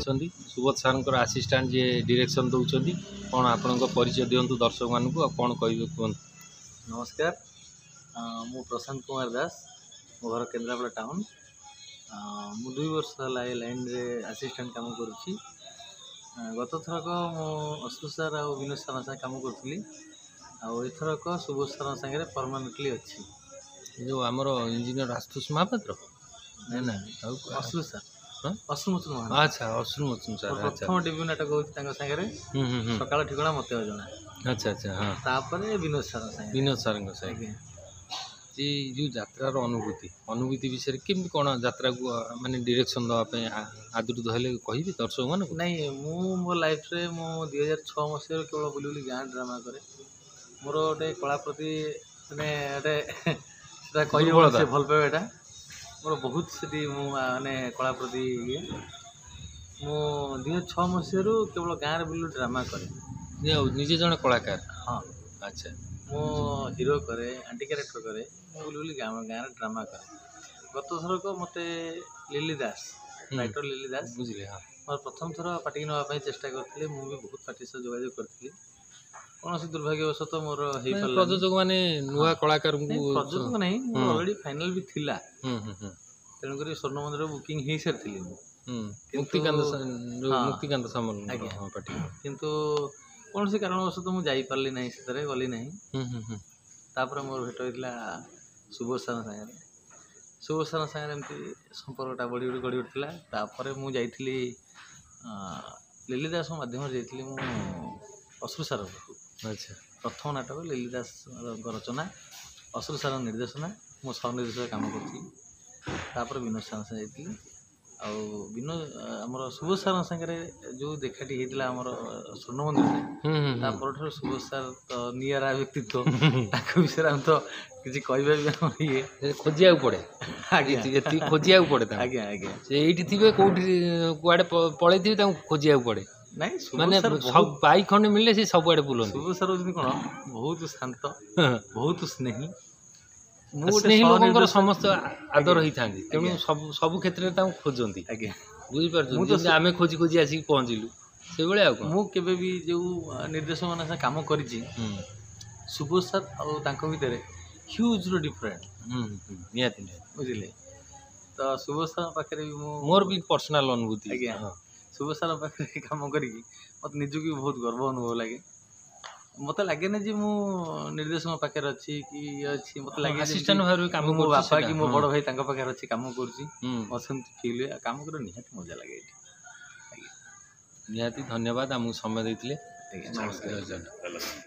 ଅଛନ୍ତି ସୁବୋଧ ସାର୍ଙ୍କର ଆସିଷ୍ଟାଣ୍ଟ ଯିଏ ଡିରେକ୍ସନ୍ ଦେଉଛନ୍ତି। କ'ଣ ଆପଣଙ୍କ ପରିଚୟ ଦିଅନ୍ତୁ ଦର୍ଶକମାନଙ୍କୁ ଆଉ କ'ଣ କହିବେ କୁହନ୍ତୁ। नमस्कार मु प्रशांत कुमार दास मो घर केन्द्रापड़ा टाउन मु 2 वर्ष है लाइन रे असिस्टेंट काम करुच्ची। गत थरक मु अशोक सार आ विनोद सार साथ काम करी आथरक सुबोध सार सागर परमानेंटली अच्छी जो आमर इंजीनियर आशुतोष महापात्र ना अशोक सार अश्रु मोचन महान अच्छा अश्रु मोचन सार प्रथम डेब्यू नाटक होती सागर सकाल ठिकଣା मत जना अच्छा अच्छा हाँ तापर विनोद सार विनोद सार जी जो यात्रार अनुभूति विषय केमती कौन यात्रा को माने डायरेक्शन दवाई आदृत हेले कहि दर्शक मान नहीं मु मो लाइफ रे मु 2006 मसीह केवल बुली बुली गाँ ड्रामा करे मोर गोटे कला प्रति माने गोटे भल पाइबाटा मोर बहुत से माने कला प्रति ये मु 2006 मसीह केवल गाँव बुली ड्रामा करे निजे जन कलाकार हाँ अच्छा मो हीरो करे आंटी कैरेक्टर करे बुली बुली गाँव ड्रामा करे गत थरक मत लिली दास राइटर लिली दास बुझे हाँ मोर प्रथम थर पार्टी नापी चेष्टा करते मुझे बहुत पार्टी सह जोगाजोग करी कौन दुर्भाग्यवशत मोर प्रयोजक माने नुआ कलाकार प्रयोजक नहीं ऑलरेडी फाइनल भी थिला तेणुक स्वर्ण मंदिर बुकिंग हो सारी मुक्तिकांत सामल किंतु कौन से कारणवश तो मुझे पार्ली ना से गली ना मोर भेट होता सुबोध सार सागर सुबोध सार सागर एमती संपर्कटा बढ़ी गढ़ी उठा मुझे लिली दास मध्यम जाइली अश्रु सार अच्छा प्रथम नाटक लिली दास रचना अश्रु सार निर्देशना मो सह निर्देशक काम कर विनोद सार जाइली विनोद आमर सुबोध सार सागर जो देखाटी होता आमर स्वर्ण मंदिर सुबोध सार तो निरा व्यक्तित्व विषय हम तो किसी ये खोजिया पड़े खोजिया पड़े आज्ञा आज्ञा ये कौटी कुआड़े पलि खोजिया पड़े नहीं माने सब बाइक खंडे मिले से सब आड़े बुलंती सुबोध सार कौन बहुत शांत बहुत स्नेही स्नेही लोक समस्त आदर होता तेणु सब क्षेत्र में खोजती आज्ञा बुझीपार आम खोजी खोजी आसिक पहुँचलु से मुझे भी जो निर्देशक मान काम कर सुबोध सार और भितर ह्यूज डिफरेंट निहाती बुझे तो सुबोध सार पाखे भी मोर भी पर्सनाल अनुभूति आज्ञा सुबोध सार पाखे काम करी मत निजक भी बहुत गर्व अनुभव लगे मत लगे ना जी मु निर्देशक पाखे अच्छी कि अच्छी मत लगे असिस्टेंट भाई काम मो बापा कि मो बड़ भाई पाखे अच्छी काम करुच्ची फिल हुए काम कर निहाती मजा लगे निहाती धन्यवाद आमको समय देते नमस्कार।